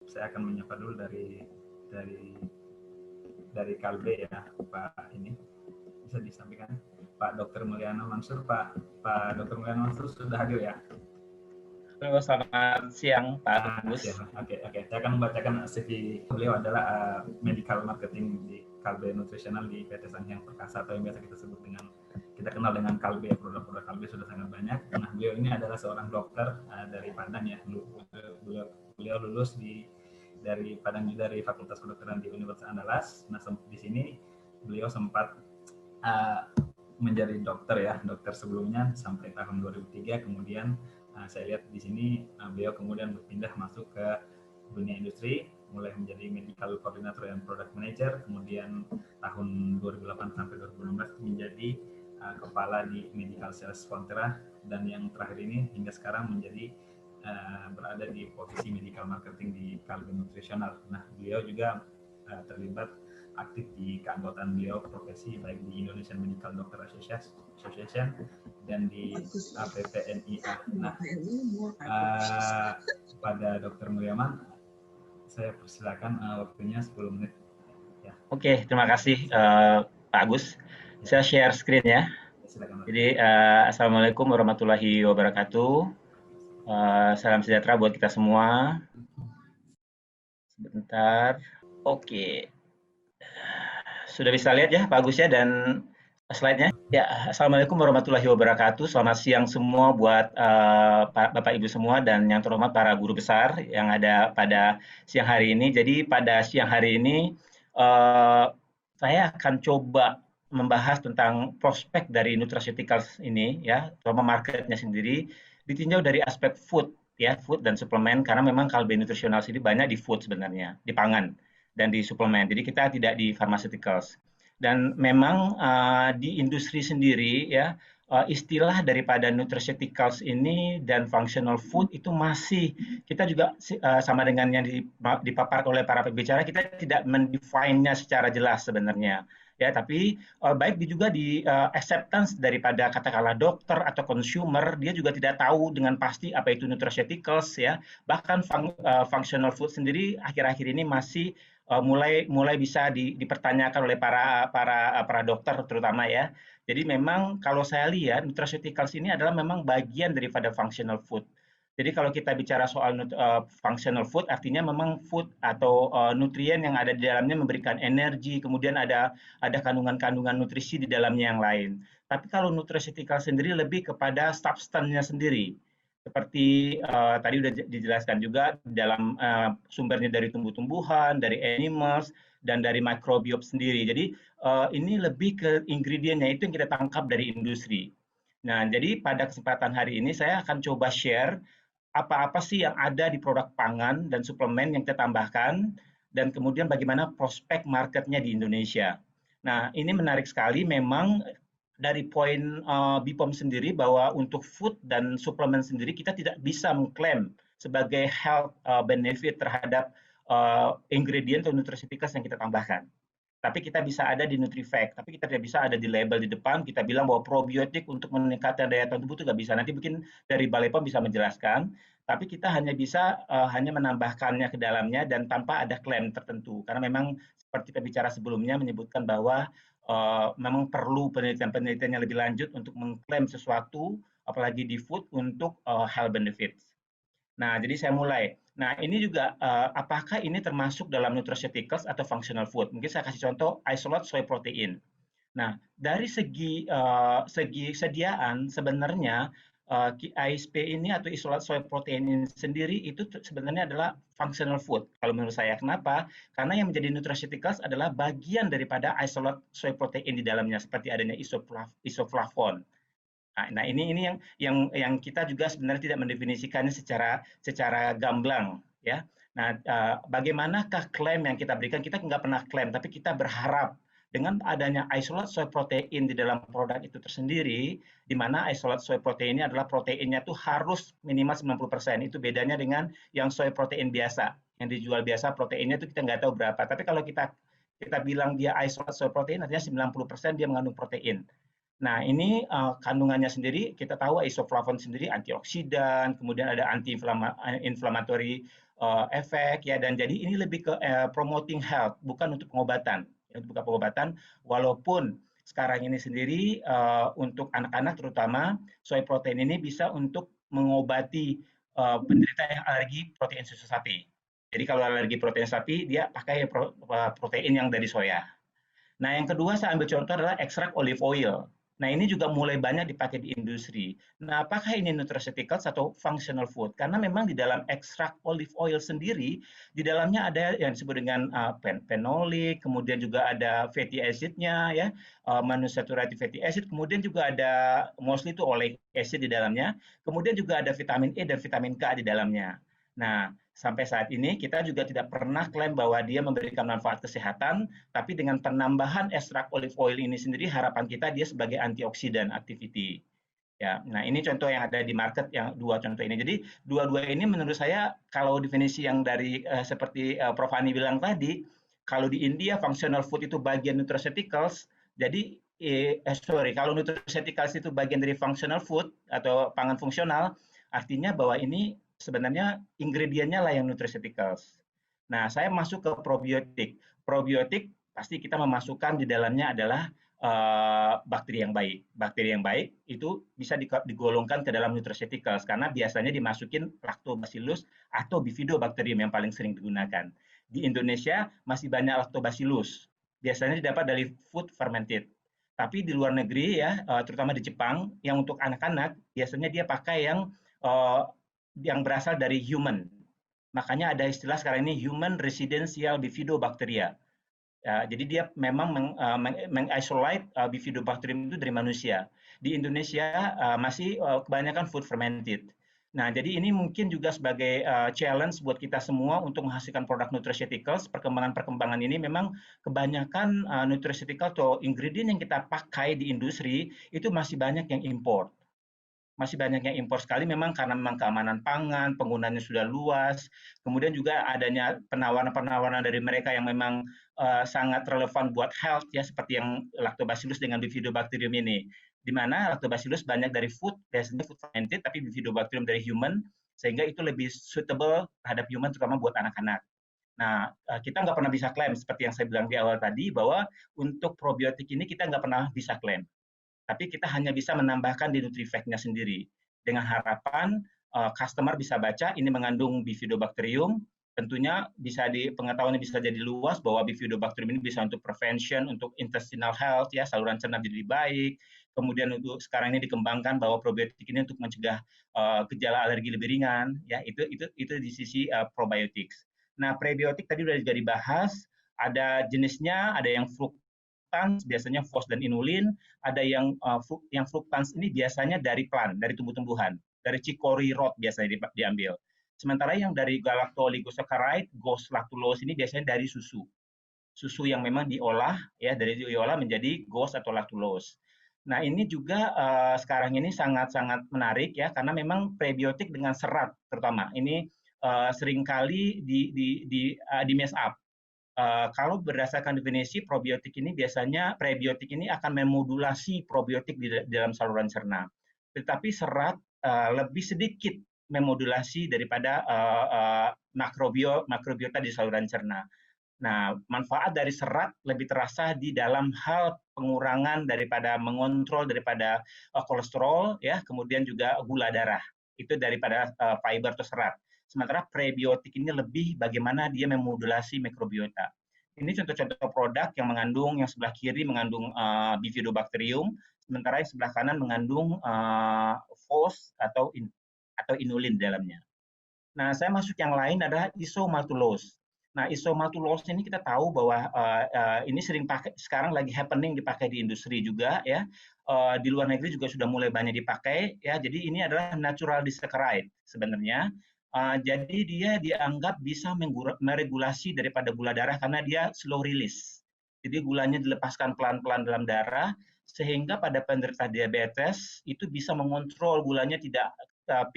Saya akan menyapa dulu dari Kalbe ya, Pak ini bisa disampaikan Pak Dr. Mulyana Mansur. Pak Dr. Mulyana Mansur sudah hadir ya? Halo, selamat siang Pak Agus. Oke. Saya akan membacakan CV. Beliau adalah medical marketing di Kalbe Nutritional di PT Sanghyang Perkasa, atau yang biasa kita kenal dengan Kalbe. Produk-produk Kalbe sudah sangat banyak. Nah, beliau ini adalah seorang dokter dari Padang ya. Beliau lulus dari Padang, dari Fakultas Kedokteran di Universitas Andalas. Nah, di sini beliau sempat menjadi dokter sebelumnya sampai tahun 2003. Kemudian saya lihat di sini beliau kemudian berpindah masuk ke dunia industri, mulai menjadi medical coordinator dan product manager. Kemudian tahun 2008 sampai 2016 menjadi kepala di medical sales Fonterra, dan yang terakhir ini hingga sekarang menjadi berada di posisi medical marketing di Kalbe Nutritional. Nah, beliau juga terlibat aktif di keanggotaan beliau profesi, baik di Indonesian Medical Doctor Association dan di APPNIA. Nah, pada Dr. Mulyaman, saya persilakan waktunya 10 menit. Ya. Oke, terima kasih Pak Agus. Saya share screen ya. Silakan. Jadi Assalamualaikum warahmatullahi wabarakatuh. Salam sejahtera buat kita semua. Sebentar. Oke. Sudah bisa lihat ya Pak Agus ya, dan slide-nya. Ya, Assalamualaikum warahmatullahi wabarakatuh. Selamat siang semua buat Bapak Ibu semua dan yang terhormat para guru besar yang ada pada siang hari ini. Jadi pada siang hari ini saya akan coba membahas tentang prospek dari nutraceuticals ini ya, terutama marketnya sendiri ditinjau dari aspek food ya, food dan suplemen, karena memang Kalbe Nutritional ini banyak di food sebenarnya, di pangan dan di suplemen. Jadi kita tidak di pharmaceuticals. Dan memang di industri sendiri ya, istilah daripada nutraceuticals ini dan functional food itu masih kita juga sama dengan yang dipaparkan oleh para pembicara, kita tidak mendefine-nya secara jelas sebenarnya ya, tapi baik juga di acceptance daripada katakanlah dokter atau consumer, dia juga tidak tahu dengan pasti apa itu nutraceuticals ya. Bahkan functional food sendiri akhir-akhir ini masih mulai bisa dipertanyakan oleh para dokter terutama ya. Jadi memang kalau saya lihat nutraceuticals ini adalah memang bagian daripada functional food. Jadi kalau kita bicara soal functional food, artinya memang food atau nutrien yang ada di dalamnya memberikan energi, kemudian ada kandungan-kandungan nutrisi di dalamnya yang lain. Tapi kalau nutraceutical sendiri lebih kepada substansinya sendiri. Seperti tadi sudah dijelaskan juga dalam sumbernya dari tumbuh-tumbuhan, dari animals, dan dari microbiome sendiri. Jadi ini lebih ke ingredientnya itu yang kita tangkap dari industri. Nah, jadi pada kesempatan hari ini saya akan coba share apa-apa sih yang ada di produk pangan dan suplemen yang kita tambahkan, dan kemudian bagaimana prospek marketnya di Indonesia. Nah, ini menarik sekali memang dari poin BPOM sendiri bahwa untuk food dan suplemen sendiri kita tidak bisa mengklaim sebagai health benefit terhadap ingredient atau nutraceuticals yang kita tambahkan. Tapi kita bisa ada di Nutrifact, tapi kita tidak bisa ada di label di depan, kita bilang bahwa probiotik untuk meningkatkan daya tahan tubuh itu nggak bisa. Nanti mungkin dari Balai POM bisa menjelaskan, tapi kita hanya bisa hanya menambahkannya ke dalamnya dan tanpa ada klaim tertentu. Karena memang seperti pembicara sebelumnya menyebutkan bahwa memang perlu penelitian-penelitian yang lebih lanjut untuk mengklaim sesuatu, apalagi di food, untuk health benefits. Nah, jadi saya mulai. Nah, ini juga apakah ini termasuk dalam nutraceuticals atau functional food? Mungkin saya kasih contoh isolate soy protein. Nah, dari segi sediaan sebenarnya ISP ini atau isolate soy protein ini sendiri itu sebenarnya adalah functional food kalau menurut saya. Kenapa? Karena yang menjadi nutraceuticals adalah bagian daripada isolate soy protein di dalamnya, seperti adanya isoflavon. Nah, ini yang kita juga sebenarnya tidak mendefinisikannya secara gamblang ya. Nah, bagaimanakah klaim yang kita berikan? Kita nggak pernah klaim, tapi kita berharap dengan adanya isolate soy protein di dalam produk itu tersendiri, di mana isolate soy protein ini adalah proteinnya itu harus minimal 90%. Itu bedanya dengan yang soy protein biasa. Yang dijual biasa proteinnya itu kita nggak tahu berapa. Tapi kalau kita bilang dia isolate soy protein, artinya 90% dia mengandung protein. Nah, ini kandungannya sendiri kita tahu isoflavon sendiri antioksidan, kemudian ada anti-inflammatory efek ya, dan jadi ini lebih ke promoting health, bukan untuk pengobatan. Bukan pengobatan, walaupun sekarang ini sendiri untuk anak-anak terutama soy protein ini bisa untuk mengobati penderita yang alergi protein susu sapi. Jadi kalau alergi protein sapi, dia pakai protein yang dari soya. Nah, yang kedua saya ambil contoh adalah ekstrak olive oil. Nah, ini juga mulai banyak dipakai di industri. Nah, apakah ini nutraceuticals atau functional food? Karena memang di dalam ekstrak olive oil sendiri, di dalamnya ada yang disebut dengan phenolic, kemudian juga ada fatty acid-nya, ya, monosaturated fatty acid, kemudian juga ada mostly itu oleic acid di dalamnya, kemudian juga ada vitamin E dan vitamin K di dalamnya. Nah, sampai saat ini kita juga tidak pernah klaim bahwa dia memberikan manfaat kesehatan, tapi dengan penambahan ekstrak olive oil ini sendiri harapan kita dia sebagai antioksidan activity. Ya, nah ini contoh yang ada di market yang dua contoh ini. Jadi dua-dua ini menurut saya kalau definisi yang dari seperti Prof. Hani bilang tadi, kalau di India functional food itu bagian nutraceuticals, jadi kalau nutraceuticals itu bagian dari functional food atau pangan fungsional, artinya bahwa ini sebenarnya ingredientnya lah yang nutraceuticals. Nah, saya masuk ke probiotik. Probiotik pasti kita memasukkan di dalamnya adalah bakteri yang baik. Bakteri yang baik itu bisa digolongkan ke dalam nutraceuticals karena biasanya dimasukin lactobacillus atau bifidobacterium yang paling sering digunakan. Di Indonesia masih banyak lactobacillus. Biasanya didapat dari food fermented. Tapi di luar negeri ya, terutama di Jepang, yang untuk anak-anak biasanya dia pakai yang berasal dari human. Makanya ada istilah sekarang ini human residential bifidobacteria. Jadi dia memang mengisolate bifidobacterium itu dari manusia. Di Indonesia masih kebanyakan food fermented. Nah, jadi ini mungkin juga sebagai challenge buat kita semua untuk menghasilkan produk nutraceuticals. Perkembangan-perkembangan ini memang kebanyakan nutraceutical atau ingredient yang kita pakai di industri itu masih banyak yang import. Masih banyak yang impor sekali memang karena memang keamanan pangan, penggunaannya sudah luas, kemudian juga adanya penawaran-penawaran dari mereka yang memang sangat relevan buat health ya seperti yang lactobacillus dengan bifidobacterium ini. Di mana lactobacillus banyak dari food, biasanya food fermented, tapi bifidobacterium dari human, sehingga itu lebih suitable terhadap human terutama buat anak-anak. Nah, kita nggak pernah bisa klaim seperti yang saya bilang di awal tadi bahwa untuk probiotik ini kita nggak pernah bisa klaim. Tapi kita hanya bisa menambahkan di NutriFact-nya sendiri dengan harapan customer bisa baca ini mengandung bifidobacterium, tentunya bisa pengetahuannya bisa jadi luas bahwa bifidobacterium ini bisa untuk prevention, untuk intestinal health ya, saluran cerna jadi baik. Kemudian untuk sekarang ini dikembangkan bahwa probiotik ini untuk mencegah gejala alergi lebih ringan ya, itu di sisi probiotics. Nah, prebiotik tadi sudah dibahas, ada jenisnya, ada yang fructans, biasanya FOS dan inulin, ada yang fructans ini biasanya dari plant, dari tumbuh-tumbuhan, dari chicory rot biasanya diambil. Sementara yang dari galacto-oligosaccharide, GOS lactulose ini biasanya dari susu. Susu yang memang diolah ya, dari diolah menjadi GOS atau lactulose. Nah, ini juga sekarang ini sangat-sangat menarik ya karena memang prebiotik dengan serat terutama. Ini seringkali di mess up. Kalau berdasarkan definisi probiotik ini biasanya prebiotik ini akan memodulasi probiotik di dalam saluran cerna. Tetapi serat lebih sedikit memodulasi daripada makrobiota di saluran cerna. Nah, manfaat dari serat lebih terasa di dalam hal pengurangan daripada mengontrol daripada kolesterol ya, kemudian juga gula darah. Itu daripada fiber atau serat. Sementara prebiotik ini lebih bagaimana dia memodulasi mikrobiota. Ini contoh-contoh produk yang mengandung, yang sebelah kiri mengandung bifidobacterium, sementara yang sebelah kanan mengandung FOS atau inulin di dalamnya. Nah, saya masuk yang lain adalah isomaltulose. Nah, isomaltulose ini kita tahu bahwa ini sering sekarang lagi happening dipakai di industri juga ya. Di luar negeri juga sudah mulai banyak dipakai ya. Jadi ini adalah natural disaccharide sebenarnya. Jadi dia dianggap bisa meregulasi daripada gula darah karena dia slow release. Jadi gulanya dilepaskan pelan-pelan dalam darah sehingga pada penderita diabetes itu bisa mengontrol gulanya tidak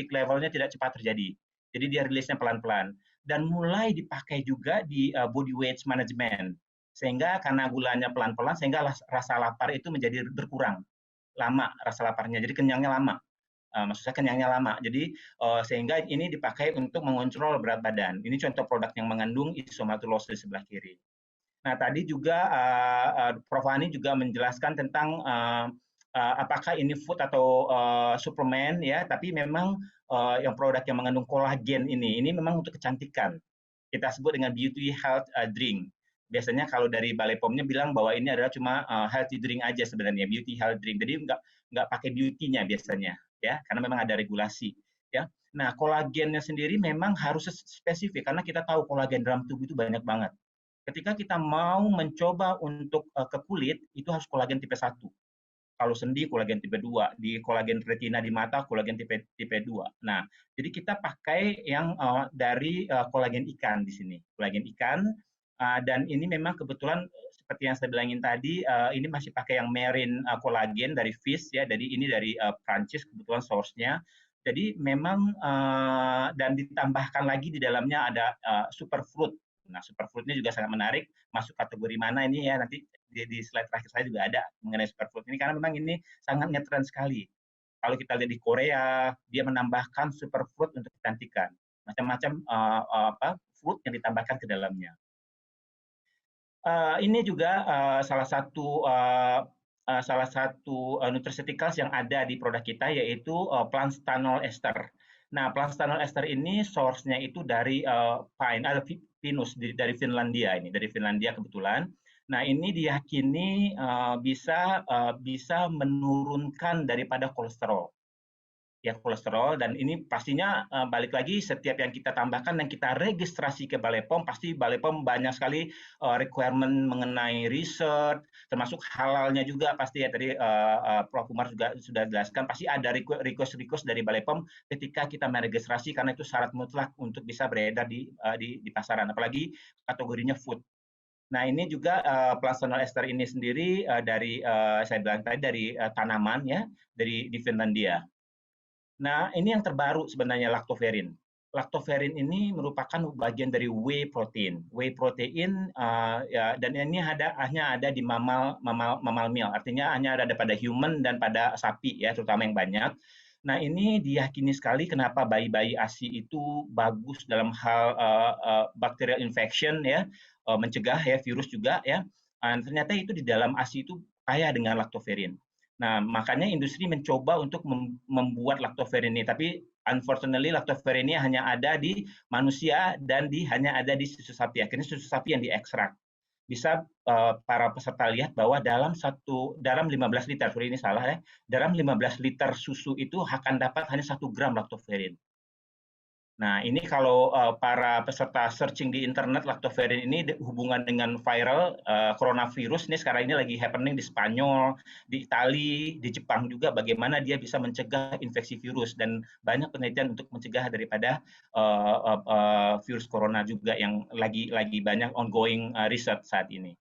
peak levelnya tidak cepat terjadi. Jadi dia rilisnya pelan-pelan dan mulai dipakai juga di body weight management. Sehingga karena gulanya pelan-pelan sehingga rasa lapar itu menjadi berkurang. Lama rasa laparnya. Jadi kenyangnya lama. maksud saya kenyangnya lama. Jadi sehingga ini dipakai untuk mengontrol berat badan. Ini contoh produk yang mengandung isomaltulose di sebelah kiri. Nah, tadi juga Prof. Hani juga menjelaskan tentang apakah ini food atau suplemen ya, tapi memang yang produk yang mengandung kolagen ini memang untuk kecantikan. Kita sebut dengan beauty health drink. Biasanya kalau dari Balai POM-nya bilang bahwa ini adalah cuma healthy drink aja sebenarnya, beauty health drink. Jadi nggak pakai beauty-nya biasanya, ya, karena memang ada regulasi. Ya. Nah, kolagennya sendiri memang harus spesifik karena kita tahu kolagen dalam tubuh itu banyak banget. Ketika kita mau mencoba untuk ke kulit, itu harus kolagen tipe 1. Kalau sendi, kolagen tipe 2. Di kolagen retina di mata, kolagen tipe 2. Nah, jadi kita pakai yang dari kolagen ikan di sini. Kolagen ikan, dan ini memang kebetulan seperti yang saya bilangin tadi, ini masih pakai yang marine kolagen dari fish, ya. Jadi ini dari Prancis, kebetulan source-nya. Jadi memang, dan ditambahkan lagi di dalamnya ada superfruit. Nah, superfood ini juga sangat menarik, masuk kategori mana ini ya, nanti di slide terakhir saya juga ada mengenai superfood ini, karena memang ini sangat ngetren sekali. Kalau kita lihat di Korea, dia menambahkan superfood untuk kecantikan, macam-macam fruit yang ditambahkan ke dalamnya. Ini juga salah satu nutraceuticals yang ada di produk kita, yaitu plant stanol ester. Nah, plant stanol ester ini source-nya itu dari pinus dari Finlandia, ini dari Finlandia kebetulan. Nah, ini diyakini bisa menurunkan daripada kolesterol. Ya, kolesterol, dan ini pastinya balik lagi setiap yang kita tambahkan dan kita registrasi ke Balai POM, pasti Balai POM banyak sekali requirement mengenai riset, termasuk halalnya juga pasti ya, tadi Prof. Umar juga sudah jelaskan, pasti ada request dari Balai POM ketika kita meregistrasi, karena itu syarat mutlak untuk bisa beredar di pasaran, apalagi kategorinya food. Nah, ini juga plant stanol ester ini sendiri dari saya bilang tadi dari tanaman ya, di Finlandia. Nah, ini yang terbaru sebenarnya, lactoferrin. Lactoferrin ini merupakan bagian dari whey protein. Whey protein ya, dan ini hanya ada di mammal meal, artinya hanya ada pada human dan pada sapi ya, terutama yang banyak. Nah, ini diyakini sekali kenapa bayi-bayi ASI itu bagus dalam hal bacterial infection ya, mencegah ya virus juga ya. Ternyata itu di dalam ASI itu kaya dengan lactoferrin. Nah, makanya industri mencoba untuk membuat lactoferrin ini, tapi unfortunately lactoferrin ini hanya ada di manusia dan hanya ada di susu sapi. Akhirnya susu sapi yang diekstrak. Bisa para peserta lihat bahwa dalam 15 liter, sorry ini salah ya, dalam 15 liter susu itu akan dapat hanya 1 gram lactoferrin. Nah, ini kalau para peserta searching di internet, lactoferrin ini hubungan dengan viral coronavirus, ini sekarang ini lagi happening di Spanyol, di Itali, di Jepang juga, bagaimana dia bisa mencegah infeksi virus, dan banyak penelitian untuk mencegah daripada virus corona juga yang lagi banyak ongoing research saat ini.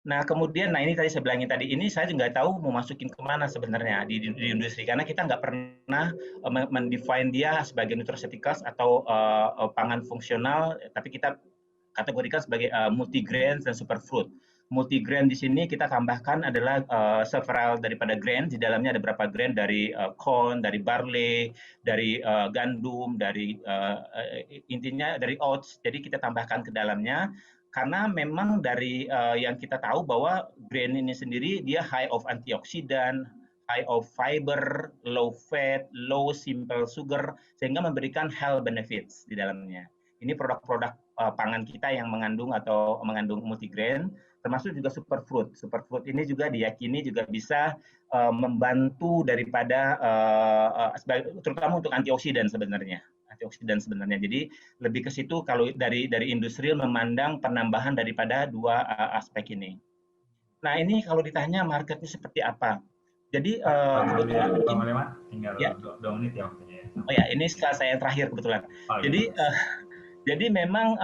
Nah, kemudian, ini tadi saya bilangin tadi, ini saya juga nggak tahu mau masukin kemana sebenarnya di industri, karena kita nggak pernah mendefine dia sebagai nutraceuticals atau pangan fungsional, tapi kita kategorikan sebagai multigrain dan superfood. Multigrain di sini kita tambahkan adalah several daripada grain, di dalamnya ada beberapa grain dari corn, dari barley, dari gandum, dari intinya dari oats, jadi kita tambahkan ke dalamnya. Karena memang dari yang kita tahu bahwa grain ini sendiri dia high of antioksidan, high of fiber, low fat, low simple sugar, sehingga memberikan health benefits di dalamnya. Ini produk-produk pangan kita yang mengandung multigrain, termasuk juga superfood. Superfood ini juga diyakini juga bisa membantu daripada terutama untuk antioksidan sebenarnya. Jadi lebih ke situ kalau dari industrial memandang penambahan daripada dua aspek ini. Nah, ini kalau ditanya marketnya seperti apa. Jadi kebetulan tinggal ya, 2 menit ya waktunya. Oh ya, ini saya yang terakhir kebetulan. Jadi memang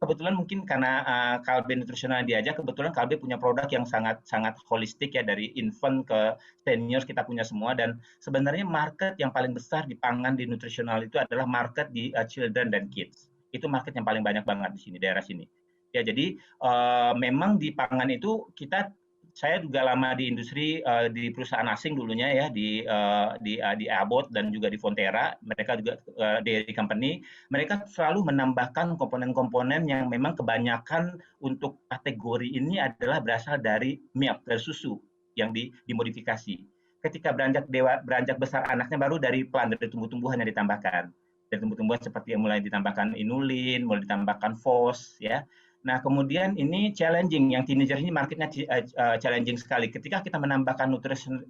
kebetulan mungkin karena Kalbe Nutritional diajak, kebetulan Kalbe punya produk yang sangat holistik ya, dari infant ke senior kita punya semua, dan sebenarnya market yang paling besar di pangan di nutritional itu adalah market di children dan kids. Itu market yang paling banyak banget di sini, daerah sini. Ya, jadi memang di pangan itu kita saya juga lama di industri di perusahaan asing dulunya ya di Abbott dan juga di Fonterra. Mereka juga dairy company. Mereka selalu menambahkan komponen-komponen yang memang kebanyakan untuk kategori ini adalah berasal dari milk, dari susu yang dimodifikasi. Ketika beranjak besar anaknya baru dari plant, dari tumbuh-tumbuhan yang ditambahkan. Dari tumbuh-tumbuhan seperti yang mulai ditambahkan inulin, mulai ditambahkan fos, ya. Nah, kemudian ini challenging, yang teenager ini marketnya challenging sekali. Ketika kita menambahkan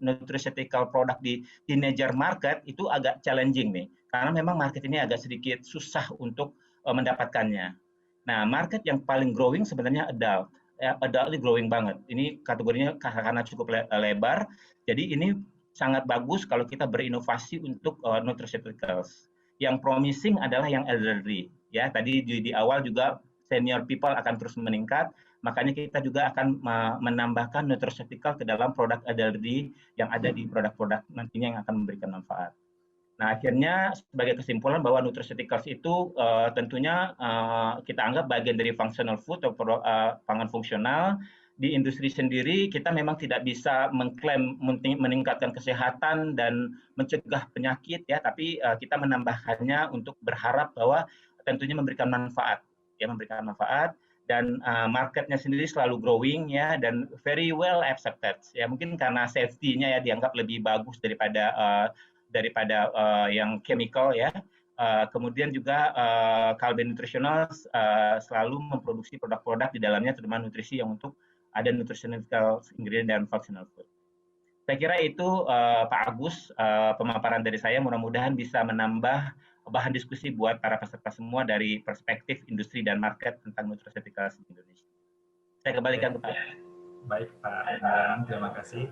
nutraceutical produk di teenager market, itu agak challenging nih, karena memang market ini agak sedikit susah untuk mendapatkannya. Nah, market yang paling growing sebenarnya adult. Adult ini growing banget. Ini kategorinya karena cukup lebar, jadi ini sangat bagus kalau kita berinovasi untuk nutraceuticals. Yang promising adalah yang elderly. Ya, tadi di awal juga senior people akan terus meningkat, makanya kita juga akan menambahkan nutraceutical ke dalam produk elderly yang ada di produk-produk nantinya yang akan memberikan manfaat. Nah, akhirnya sebagai kesimpulan bahwa nutraceuticals itu tentunya kita anggap bagian dari functional food atau pangan fungsional. Di industri sendiri kita memang tidak bisa mengklaim meningkatkan kesehatan dan mencegah penyakit ya, tapi kita menambahkannya untuk berharap bahwa tentunya memberikan manfaat ya, memberikan manfaat, dan marketnya sendiri selalu growing ya, dan very well accepted ya, mungkin karena safety-nya ya dianggap lebih bagus daripada yang chemical ya. Kemudian juga Kalbe Nutritional selalu memproduksi produk-produk di dalamnya terutama nutrisi yang untuk ada nutritional ingredient dan functional food. Saya kira itu Pak Agus, pemaparan dari saya, mudah-mudahan bisa menambah bahan diskusi buat para peserta semua dari perspektif industri dan market tentang nutraceuticals di Indonesia. Saya kembalikan ke Pak. Baik Pak Indra, terima kasih.